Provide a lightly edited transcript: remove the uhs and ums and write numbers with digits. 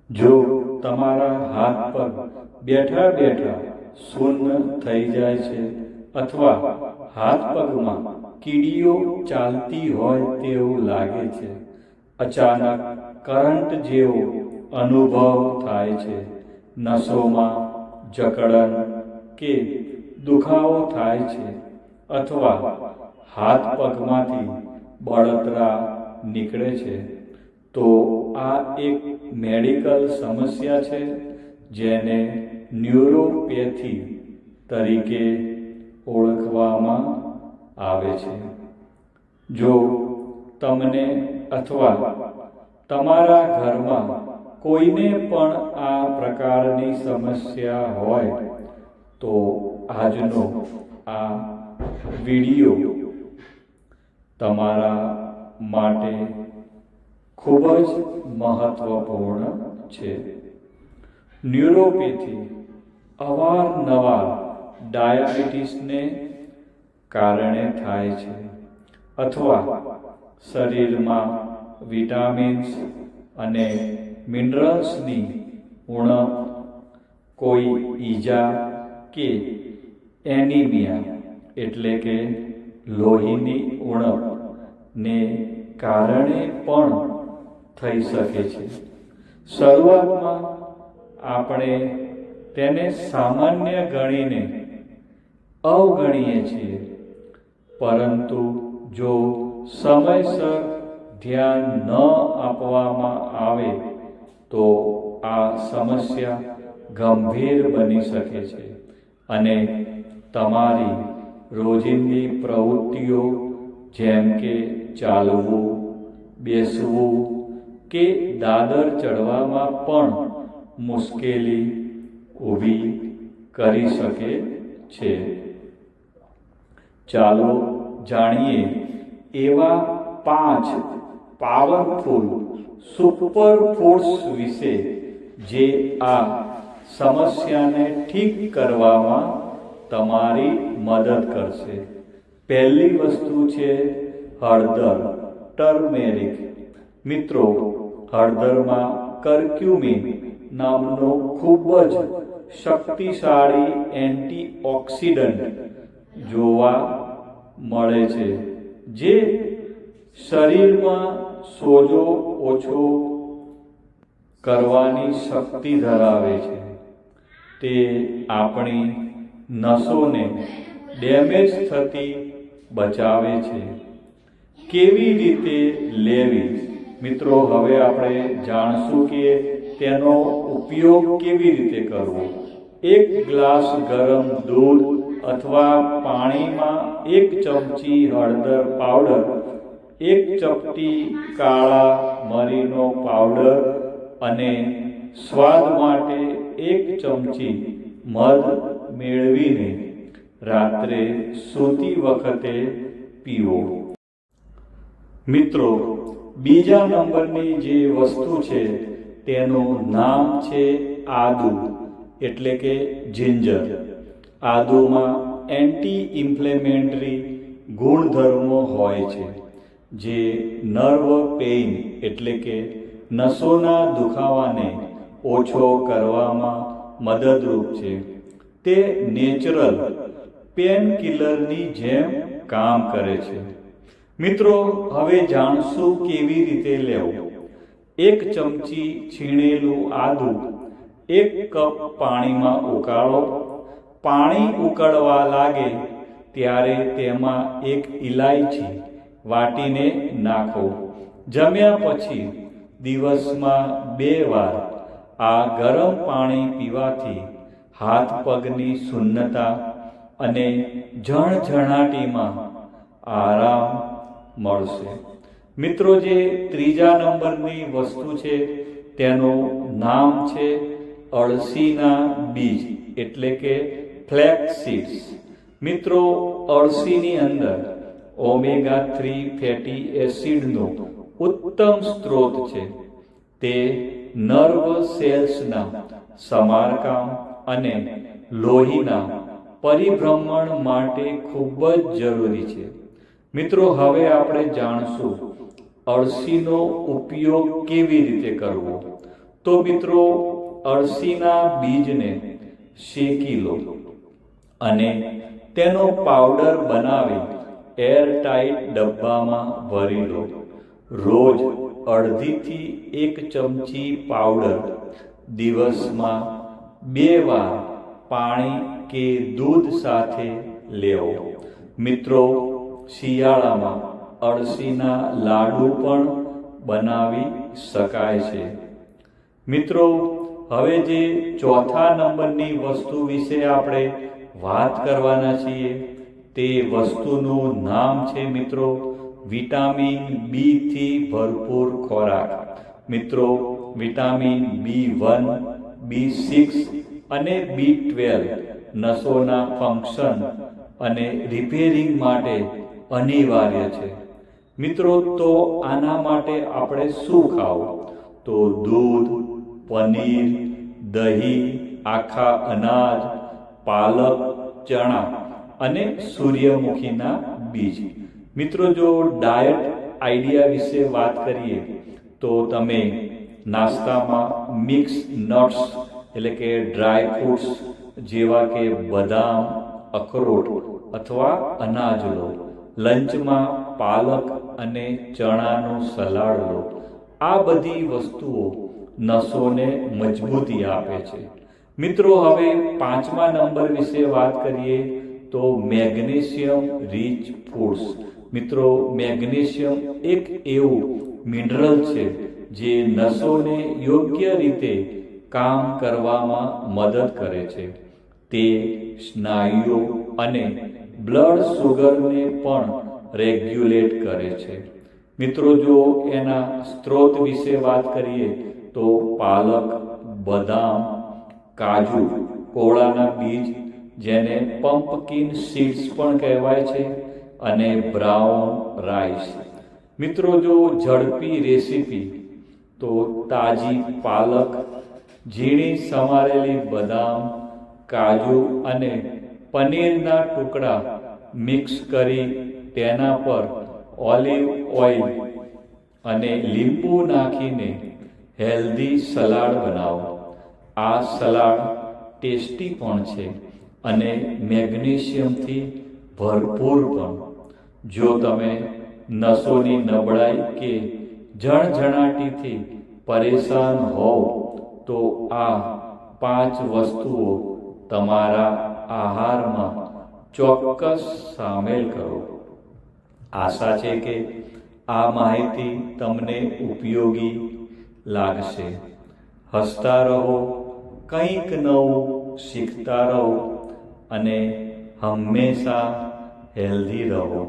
જો તમારા હાથ પગ બેઠા બેઠા શૂન્ય થઈ જાય છે અથવા હાથ પગમાં કીડીઓ ચાલતી હોય તેવું લાગે છે, અચાનક કરંટ જેવો અનુભવ થાય છે, નસોમાં જકડન કે દુખાવો થાય છે અથવા હાથ પગમાંથી બળતરા નીકળે છે, તો આ એક મેડિકલ સમસ્યા છે જેને ન્યુરોપેથી તરીકે ઓળખવામાં આવે છે. જો તમને અથવા તમારા ઘરમાં કોઈને પણ આ પ્રકારની સમસ્યા હોય તો આજનો આ વિડિયો તમારા માટે ખૂબ જ મહત્વપૂર્ણ છે. ન્યુરોપેથી અવારનવાર ડાયાબિટીસને કારણે થાય છે અથવા શરીરમાં વિટામિન્સ અને મિનરલ્સની ઉણપ, કોઈ ઈજા કે એનિમિયા એટલે કે લોહીની ઉણપ ને કારણે પણ થઈ શકે છે. શરૂઆતમાં આપણે તેને સામાન્ય ગણીને અવગણીએ છીએ, પરંતુ જો સમયસર ધ્યાન ન આપવામાં આવે તો આ સમસ્યા ગંભીર બની શકે છે અને તમારી રોજિંદી પ્રવૃત્તિઓ જેમ કે ચાલવું, બેસવું કે દાદર ચડવામાં પણ મુશ્કેલી ઊભી કરી શકે છે. ચાલો જાણીએ એવા 5 પાવરફુલ સુપર ફૂડ્સ વિશે જે આ સમસ્યાને ઠીક કરવામાં તમારી મદદ કરશે. પહેલી વસ્તુ છે હળદર, ટર્મેરિક. મિત્રો, હળદરમાં કર્ક્યુમિન નામનો ખૂબ જ શક્તિશાળી એન્ટીઓક્સિડન્ટ જોવા મળે છે, જે શરીરમાં સોજો ઓછો કરવાની શક્તિ ધરાવે છે. તે આપણી નસોને ડેમેજ થતી બચાવે છે. કેવી રીતે લેવી? મિત્રો, હવે આપણે જાણશું કે તેનો ઉપયોગ કેવી રીતે કરવો. 1 ગ્લાસ ગરમ દૂધ અથવા પાણીમાં 1 ચમચી હળદર પાવડર, 1 ચપટી કાળા મરીનો પાવડર અને સ્વાદ માટે 1 ચમચી મધ મેળવીને રાત્રે સૂતી વખતે પીવો. મિત્રો, બીજા નંબરની જે વસ્તુ છે તેનું નામ છે આદુ એટલે કે જિંજર. આદુમાં એન્ટી ઇન્ફ્લેમેટરી ગુણધર્મો હોય છે જે નર્વ પેઇન એટલે કે નસોના દુખાવાને ઓછો કરવામાં મદદરૂપ છે. તે નેચરલ પેનકિલરની જેમ કામ કરે છે. મિત્રો, હવે જાણશું કેવી રીતે લેવું. 1 ચમચી છીણેલું આદુ 1 કપ પાણીમાં ઉકાળો. પાણી ઉકળવા લાગે ત્યારે તેમાં 1 ઇલાયચી વાટીને નાખો. જમ્યા પછી દિવસમાં 2 વાર આ ગરમ પાણી પીવાથી હાથ પગની શૂન્યતા અને જણજણાટીમાં આરામ મળશે. મિત્રો, જે ત્રીજા નંબરની વસ્તુ છે તેનું નામ છે અળસીના બીજ એટલે કે ફ્લેક્સ સીડ્સ. મિત્રો, અળસીની અંદર ઓમેગા 3 ફેટી એસિડનો ઉત્તમ સ્ત્રોત છે. તે નર્વ સેલ્સના સમારકામ અને લોહીના પરિભ્રમણ માટે ખૂબ જ જરૂરી છે. મિત્રો, હવે આપણે જાણશું અળસીનો ઉપયોગ કેવી રીતે કરવો. તો મિત્રો અળસીના બીજને શેકી લો અને તેનો પાવડર બનાવી એરટાઈટ ડબ્બામાં ભરી લો. રોજ 1/2 થી 1 ચમચી પાવડર દિવસમાં 2 વાર પાણી કે દૂધ સાથે લેવો. મિત્રો શિયાળામાં અળસીના લાડુ પણ બનાવી શકાય છે. મિત્રો હવે જે ચોથા નંબરની વસ્તુ વિશે આપણે વાત કરવાના છીએ તે વસ્તુનું નામ છે મિત્રો વિટામિન બી થી ભરપૂર ખોરાક. મિત્રો વિટામિન B1, B6 અને B12 નસોના ફંક્શન અને રિપેરિંગ માટે અનિવાર્ય છે. મિત્રો તો આના માટે આપણે શું ખાવું? તો દૂધ, પનીર, દહીં, આખા અનાજ, પાલક, ચણા અને સૂર્યમુખીના બીજ. મિત્રો જો ડાયટ આઈડિયા વિશે વાત કરીએ તો તમે નાસ્તામાં મિક્સ નટ્સ એટલે કે ડ્રાય ફ્રૂટ્સ જેવા કે બદામ, અખરોટ અથવા અનાજ લો. લંચમાં પાલક અને ચણાનું સલાડ લો. આ બધી વસ્તુઓ નસોને મજબૂતી આપે છે. મિત્રો હવે 5મા નંબર વિશે વાત કરીએ તો મેગ્નેશિયમ રીચ ફૂડ્સ. મિત્રો મેગ્નેશિયમ એક એવું મિનરલ છે જે નસોને યોગ્ય રીતે કામ કરવામાં મદદ કરે છે. તે સ્નાયુઓ અને બ્લડ શુગરને પણ રેગ્યુલેટ કરે છે. મિત્રો જો એના સ્ત્રોત વિશે વાત કરીએ તો પાલક, બદામ, કાજુ, કોળાના બીજ જેને પમ્પકિન સીડ્સ પણ કહેવાય છે અને બ્રાઉન રાઈસ. મિત્રો જો ઝડપી રેસીપી તો તાજી પાલક, ઝીણી સમારેલી બદામ, કાજુ અને પનીરના ટુકડા મિક્સ કરી તેના પર ઓલિવ ઓઇલ અને લીંબુ નાખીને હેલ્ધી સલાડ બનાવો. આ સલાડ ટેસ્ટી પણ છે અને મેગ્નેશિયમથી ભરપૂર પણ. જો તમે નસોની નબળાઈ કે જણજણાટીથી પરેશાન હોવ તો આ 5 વસ્તુઓ તમારા આહારમાં ચોક્કસ સામેલ કરો. આશા છે કે આ માહિતી તમને ઉપયોગી લાગશે. હસતા રહો, કંઈક નવું શીખતા રહો અને હંમેશા હેલ્ધી રહો.